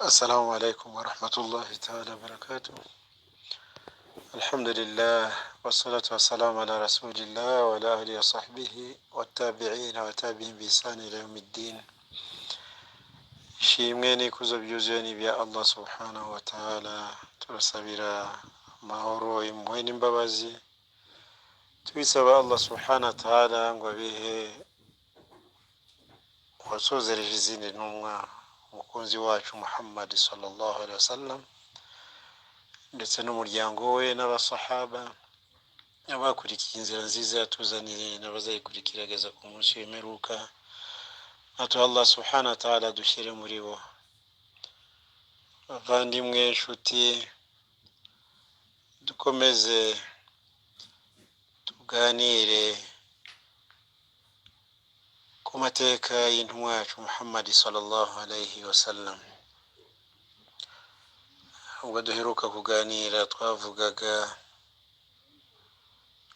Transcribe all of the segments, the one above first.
السلام عليكم ورحمة الله تعالى وبركاته. الحمد لله والصلاة والسلام على رسول الله وعلى آله وصحبه والتابعين وتابعين بإحسان إلى يوم الدين. shimwe n'ikuzo byuzuye ni ibya Allah subhanahu wa ta'ala, turasabira amahoro impuhwe n'imbabazi, tubisaba Allah subhanahu wa ta'ala ngo abihe uwasozereje izindi ntumwa, umukunzi wacu Muhammad sallallahu alaihi wasallam, ndetse n'umuryango we n'abasahaba n'abakurikiye inzira nziza yatuzaniye n'abazayikurikira ageza ku munsi w'imperuka. Atu Allah subhanahu wa ta'ala dushyire muri bo. Bavandimwe, nshuti, dukomeze tuganire ku mateka y'intumwa yacu Muhammad sallallahu alaihi wasallam. Ubwo duheruka kuganira twavugaga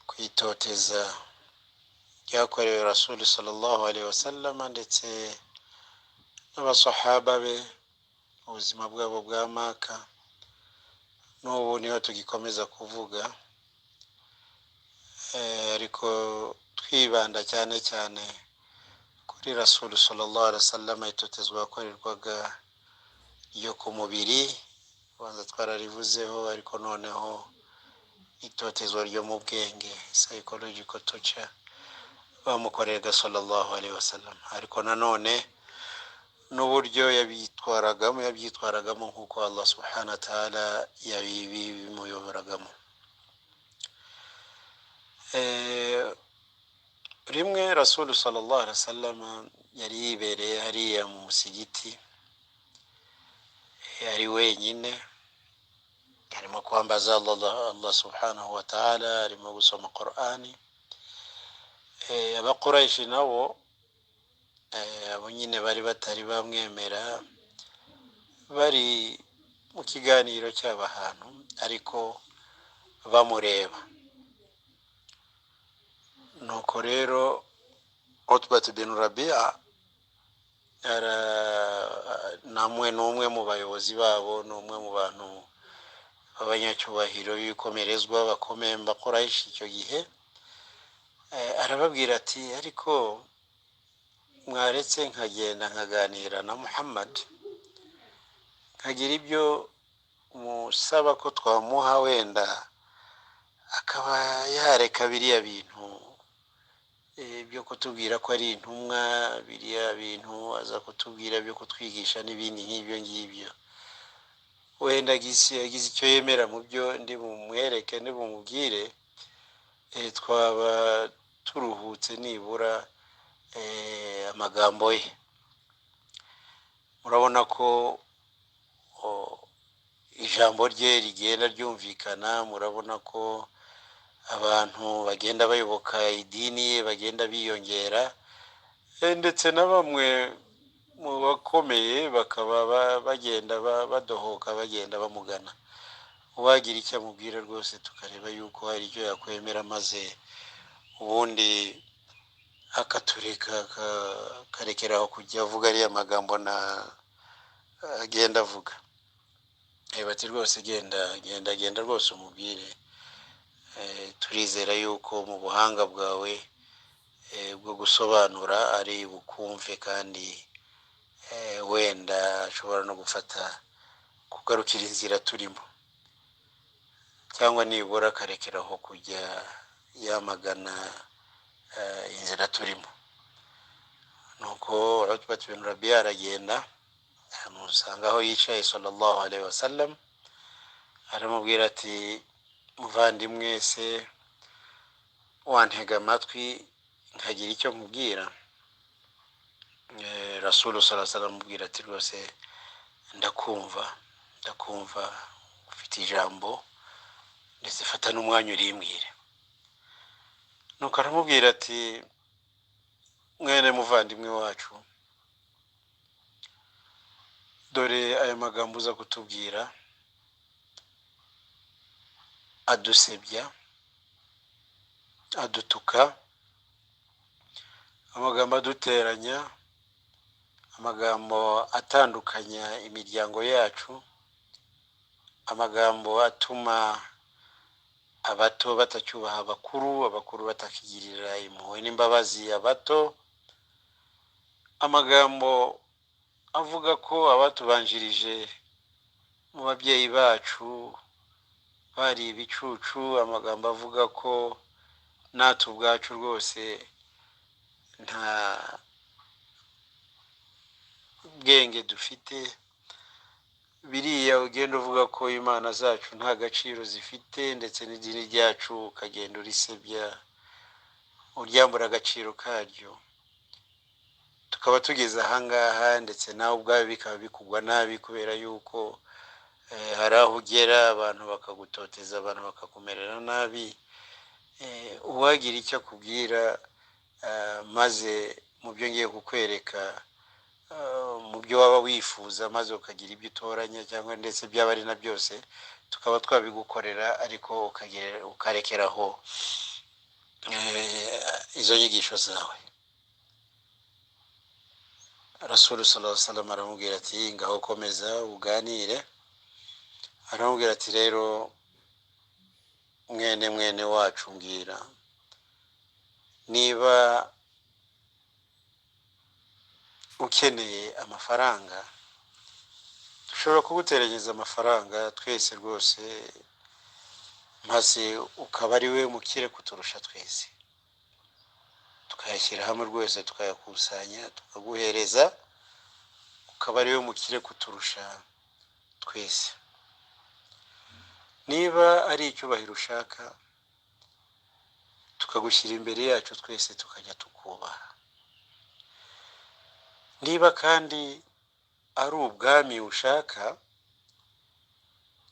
kwitoteza ryakorewe Rasul sallallahu alaihi wasallam ndetse n'abasahaba be, ubuzima bwabo bwa Maka. N'ubu niho tugikomeza kuvuga, ariko twibanda cyane cyane kuri Rasul sallallahu alaihi wasallam, itotezwa yakorerwaga ryo ku mubiri, banza twararivuzeho, ariko noneho itotezwa ryo mu bwenge, psychological torture, bamukoreraga sallallahu alaihi wasallam. Ariko nanone n'uburyo yabyitwaragamo nk'uko Allah subhanahu wa ta'ala yabimuyoboragamo. Rimwe Rasul sallallahu alaihi wasallam yari yibereye hariya mu musigiti, yari wenyine, arimo kwambaza Allah subhanahu wa ta'ala, arimo gusoma Qur'ani. Abakuraishi nabo abo nyine bari batari bamwemera, bari mu kiganiro cy'abantu ariko bamureba. Nuko rero Utbat bin Rabi'a n'umwe mu bayobozi babo, n'umwe mu bantu b'abanyacyubahiro b'ibikomerezwa bakomeye Quraishi icyo gihe, arababwira ati ariko mwaretse nkagenda nkaganira na Muhammad, nkagira ibyo musaba ko twamuha, wenda akaba yareka biriya bintu byo kutubwira ko ari intumwa, biriya bintu aza kutubwira byo kutwigisha n'ibindi nk'ibyo ngibyo. Wenda agize icyo yemera mu byo ndi bumwereke, ndi bumubwire, twaba turuhutse nibura amagambo ye. Murabona ko ijambo rye rigenda ryumvikana, murabona ko abantu bagenda bayoboka idini ye bagenda biyongera, ndetse na bamwe mu bakomeye bakaba bagenda badohoka, bagenda bamugana. Uwagira icyo amubwira rwose tukareba yuko hari icyo yakwemera, maze ubundi akatureka, akarekeraho kujya avuga ariya magambo agenda avuga. Bati rwose genda rwose umubwire, turizera yuko mu buhanga bwawe bwo gusobanura ari bukumve, kandi wenda ashobora no kugarukira inzira turimo, cyangwa nibura akarekeraho kujya yamagana inzira turimo. Nuko Utbat bin Rabi'a aragenda amusanga aho yicaye sallallahu alaihi wasallam, aramubwira ati muvandimwe, se wantega amatwi nkagira icyo nkubwira? Rasul sallallahu alaihi wasallam amubwira ati rwose ndakumva, ufite ijambo, ndetse fata n'umwanya urimbwire. Nuko aramubwira ati mwene muvandimwe wacu, dore aya magambo uza kutubwira adusebya, adutuka, amagambo aduteranya, amagambo atandukanya imiryango yacu, amagambo atuma abato batacyubaha abakuru batakigirira impuhwe n'imbabazi abato, amagambo avuga ko abatubanjirije mu babyeyi bacu bari ibicucu, amagambo avuga ko natwe ubwacu rwose nta bwenge dufite, biriya ugenda uvuga ko imana zacu nta gaciro zifite, ndetse n'idini ryacu ukagenda urisebya uryambura agaciro karyo. Tukaba tugeze ahangaha, ndetse nawe ubwawe bikaba bikugwa nabi, kubera yuko hari aho ugera abantu bakagutoteza, abantu bakakumerera nabi. Uwagira icyo akubwira, maze mu byo ngiye kukwereka, mu byo waba wifuza, maze ukagira ibyo utoranya, cyangwa ndetse byaba ari na byose tukaba twabigukorera, ariko ukarekeraho izo nyigisho zawe. Rasulu sallallahu alaihi wasallam aramubwira ati, ngaho komeza uganire. Aramubwira ati, rero mwene wacu, mbwira niba ukeneye amafaranga, dushobora kuguteranyiriza amafaranga twese rwose, maze ukaba ari we mukire kuturusha twese, tukayashyira hamwe rwose, tukayakusanya, tukaguhereza, ukaba ari we mukire kuturusha twese. Niba ari icyubahiro ushaka, tukagushyira imbere yacu twese, tukajya tukubaha. Niba kandi ari ubwami ushaka,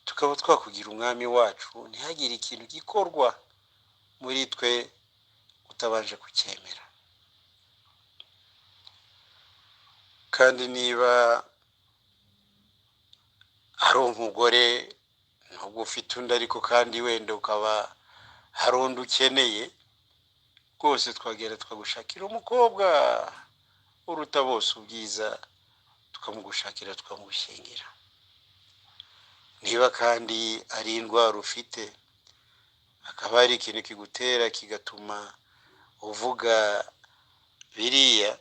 tukaba twakugira umwami wacu, ntihagire ikintu gikorwa muri twe utabanje kucyemera. Kandi niba ari umugore, nubwo ufite undi ariko kandi wenda ukaba hari undi ukeneye, rwose twagera tukagushakira umukobwa uruta bose ubwiza, tukamugushakira, tukamugushyingira. Niba kandi ari indwara ufite, akaba hari ikintu kigutera kigatuma uvuga biriya,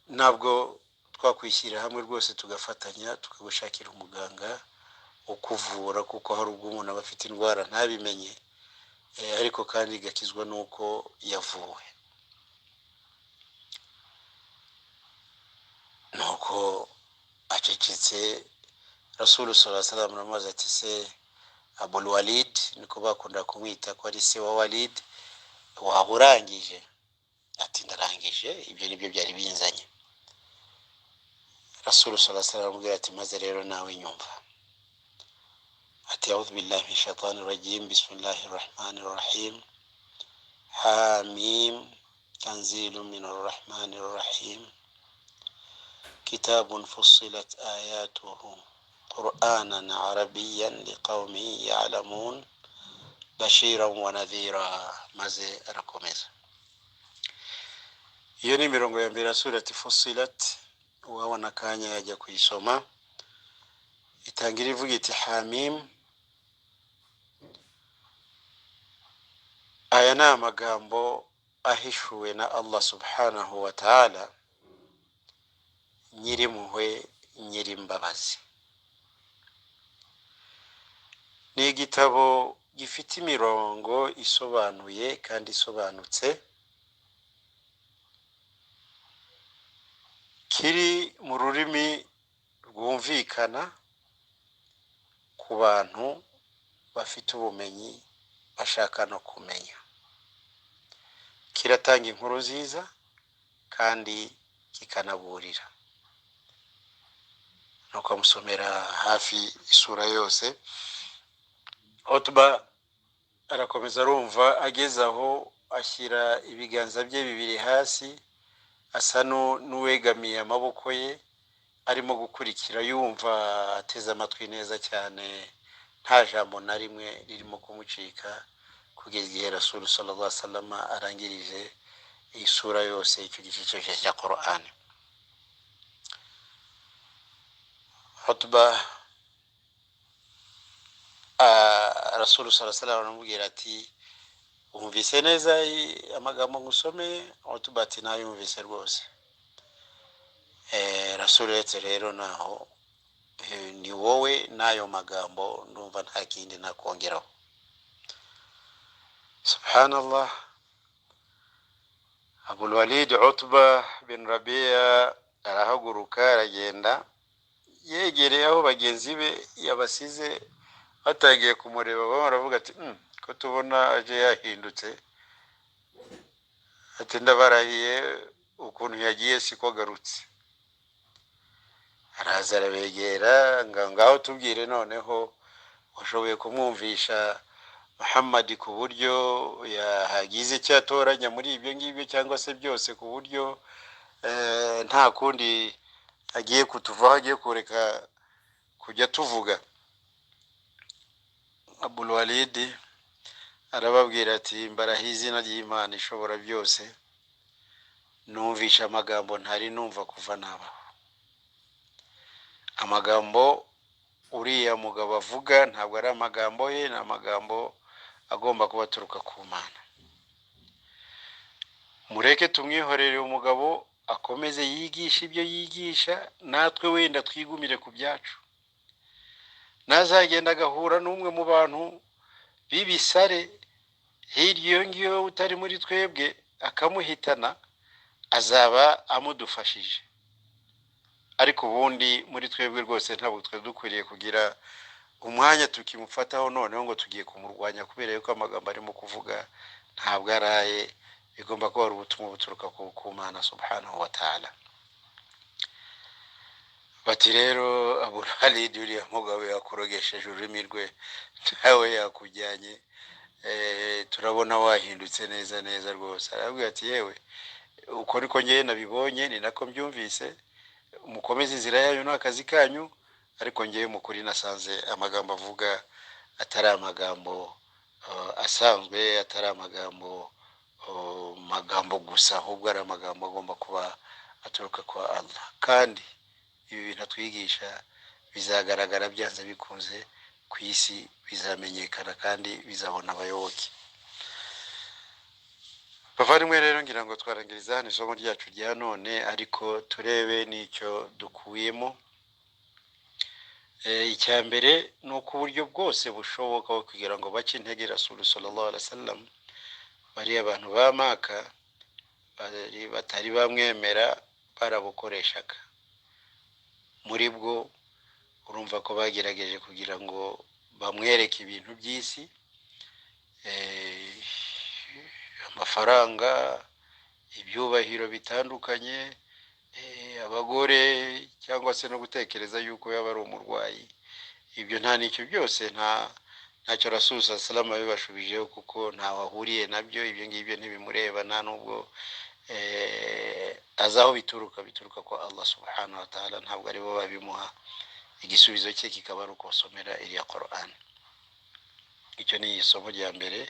ntabwo twakwishyira hamwe rwose tugafatanya, tukagushakira umuganga ukuvura, kuko hari ubwo umuntu aba afite indwara ntabimenye, ariko kandi igakizwa nuko yavuwe. Nuko acecetse, Rasulu sallallahu alaihi wasallam aramaze ati, se Abul Walid, niko bakunda kumwita ko ari se wa Walid, waba urangije? Ati, ndarangije, ibyo nibyo byari binzanye. Rasulu sallallahu alaihi wasallam aramubwira ati, maze rero nawe nyumva. Ati, a'udhu billahi minash shaitani rajim, bismillahir rahmanir rahim, hamim, tanzilun minir rahmanir rahim, kitabun fussilat ayatuhu qur'anan arabiyyan liqaumin ya'lamun bashiran wa nadhira. Maze arakomeza. Iyo ni mirongo ya mbere surati Fussilat. Uwabona akanya yajya kuyisoma. Itangira ivuga iti, hamim. Aya ni amagambo ahishuwe na Allah subhanahu wa ta'ala, nyirimpuhwe, nyirimbabazi. Ni igitabo gifite imirongo isobanuye kandi isobanutse, kiri mu rurimi rwumvikana ku bantu bafite ubumenyi bashaka no kumenya. Kiratanga inkuru nziza kandi kikanaburira. Nuko amusomera hafi isura yose. Utba arakomeza arumva, ageze aho ashyira ibiganza bye bibiri hasi, asa n'uwegamiye amaboko ye, arimo gukurikira, yumva ateze amatwi neza cyane, nta jambo na rimwe ririmo kumucika, kugeza igihe Rasulu sallallahu alaihi wasallam arangirije iyi sura yose, icyo gice cyose cya Qur'an. Utba Rasulu sallallahu alaihi wasallam aramubwira ati umvise neza amagambo ngusome? Utba ati nayumvise rwose. Rasulu yetse rero naho ni wowe n'ayo magambo ndumva nta kindi nakongeraho. Subhanallah. Abul Walid Utba bin Rabia arahaguruka aragenda yegereye aho bagenzi be yabasize, batangiye kumureba baravuga ati ko tubona aje yahindutse, ati ndabarahiye ukuntu yagiye siko garutse. Araza arabegera, ngaho tubwire noneho washoboye kumwumvisha Muhammad ku buryo yahagize icyo atoranya muri ibyo ngibyo cyangwa se byose, ku buryo nta kundi agiye kutuvaho, agiye kureka kujya tuvuga. Abul Walid arababwira ati mbarahiye izina ry'Imana ishobora byose, numvisha amagambo ntari numva kuva nabaho. Amagambo uriya mugabo avuga ntabwo ari amagambo ye, ni amagambo agomba kuba aturuka ku Mana. Mureke tumwihorere umugabo akomeze yigisha ibyo yigisha, natwe wenda twigumire ku byacu. Nazagenda agahura n'umwe mu bantu bibisare hirya iyo ngiyo utari muri twebwe akamuhitana, azaba amudufashije. Ariko ubundi muri twebwe rwose ntabwo twe dukwiriye kugira umwanya tukimufataho noneho ngo tugiye kumurwanya kubera yuko amagambo arimo kuvuga ntabwo araye, bigomba kuba ari ubutumwa buturuka ku Mana subhanahu wa ta'ala. Bati rero Abul Walid uriya mugabo yakorogesheje ururimi rwe, nawe yakujyanye, turabona wahindutse neza neza rwose. Arabwira ati yewe uko niko ngiye nabibonye, ni nako mbyumvise, mukomeze inzira yanyu n'akazi kanyu, ariko ngiye mukuri nasanze amagambo avuga atari amagambo asanzwe, atari amagambo gusa, ahubwo ari amagambo agomba kuba aturuka kwa Allah. Kandi ibi bintu atwigisha bizagaragara byanze bikunze ku isi, bizamenyekana kandi bizabona abayoboke. Bavandimwe rero ngira ngo twarangiriza hano isomo ryacu rya none, ariko turebe n'icyo dukuyemo. Icya mbere ni uko uburyo bwose bushoboka kugira ngo bace intege Rasulu sallallahu alaihi wasallam, bari abantu ba Maka batari bamwemera barabukoreshaga. Muri bwo urumva ko bagerageje kugira ngo bamwereke ibintu by'isi, amafaranga, ibyubahiro bitandukanye, abagore, cyangwa se no gutekereza yuko yaba ari umurwayi. Ibyo nta n'icyo byose ntacyo Rasul sallallahu alaihi wasallam yabibashubijeho, kuko ntawe ahuriye nabyo. Ibyo ngibyo ntibimureba, nta nubwo azaho bituruka kwa Allah subhanahu wa ta'ala, ntabwo ari bo babimuha. Igisubizo cye kikaba ari ukosomera iriya Qur'an. Icyo ni isomo rya mbere,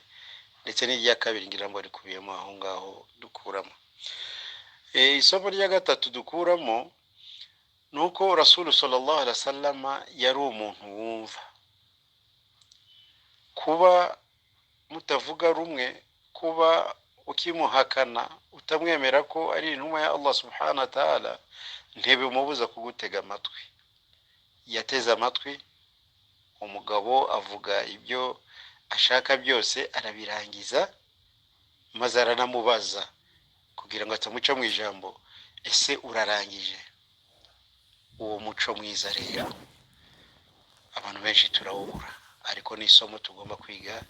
ndetse n'irya kabiri ngira ngo rikubiyemo aho ngaho dukuramo. Isomo rya gatatu dukuramo nuko Rasul sallallahu alaihi wasallam yari umuntu wumva. Kuba mutavuga rumwe, kuba ukimuhakana, utamwemera ko ari intumwa ya Allah subhanahu wa ta'ala, ntibimubuza kugutega amatwi. Yateze amatwi umugabo avuga ibyo ashaka byose, arabirangiza, maze aranamubaza kugira ngo atamuca mu ijambo, ese urarangije? Uwo muco mwiza rero abantu benshi turawubura, ariko ni isomo tugomba kwiga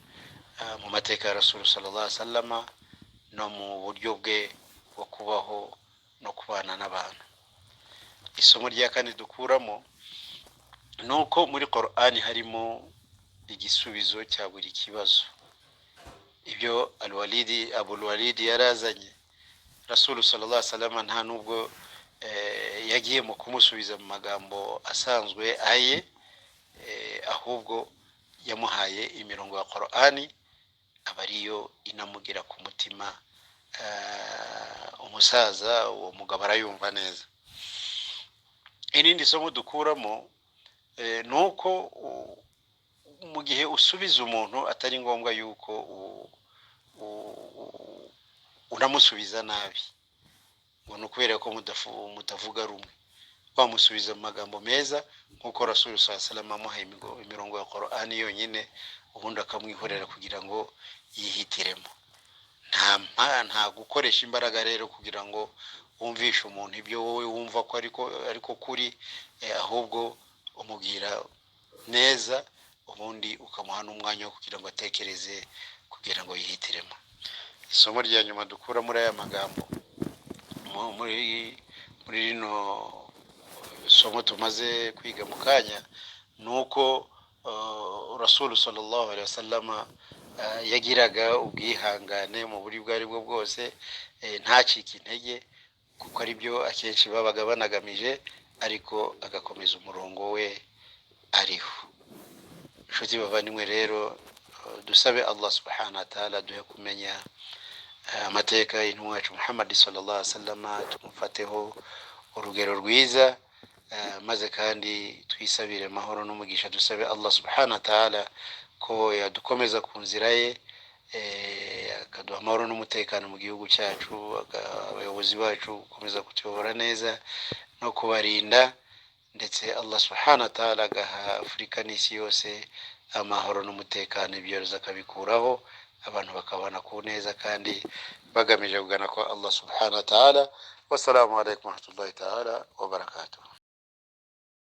mu mateka ya Rasul sallallahu alaihi wasallam, no mu buryo bwe bwo kubaho no kubana n'abantu. Isomo rya kane dukuramo nuko muri Qur'ani harimo igisubizo cya buri kibazo. Ibyo Abul Walid yarazanye, Rasul sallallahu alaihi wasallam nta nubwo yagiye mu kumusubiza mu magambo asanzwe aye, ahubwo yamuhaye imirongo ya Qur'ani abariyo inamugira ku mutima. Umusaza uwo mugabo arayumva neza. Irindi somo dukuramo nuko mu gihe usubiza umuntu atari ngombwa yuko uramusubiza nabi ngo nukubera ko mutavuga rumwe, wamusubiza mu magambo meza nkuko Rasul sallallahu alaihi wasallam amuha imirongo ya Qur'ani yonyine, ubundi akamwihorera kugira ngo yihitiremo. Nta gukoresha imbaraga rero kugira ngo wumvishe umuntu ibyo wowe wumva ko ariko kuri, ahubwo umubwira neza, ubundi ukamuha n'umwanya wo kugira ngo atekereze kugira ngo yihitiremo. Isomo rya nyuma dukura muri aya magambo muri rino somo tumaze kwiga mu kanya, nuko Rasul sallallahu alaihi wasallam yagiraga ubwihangane mu buri bwo aribwo bwose, ntacike intege, kuko ari byo akenshi babaga banagamije, ariko agakomeza umurongo we ariho. Inshuti bavandimwe rero, dusabe Allah subhanahu wa ta'ala duhe kumenya amateka y'intumwa yacu Muhammad sallallahu alaihi wasallam, tumufateho urugero rwiza, maze kandi twisabire amahoro n'umugisha. Dusabe Allah subhanahu wa ta'ala ko yadukomeza ku nzira ye, akaduha amahoro n'umutekano mu gihugu cyacu, abayobozi bacu gukomeza kutuyobora neza no kubarinda, ndetse Allah subhanahu wa ta'ala agaha Afurika n'isi yose amahoro n'umutekano, ibyorezo akabikuraho, abantu bakabana ku neza kandi bagamije kugana kwa Allah subhanahu wa ta'ala. Wassalamu alaikum wa rahmatullahi ta'ala wa barakatuh.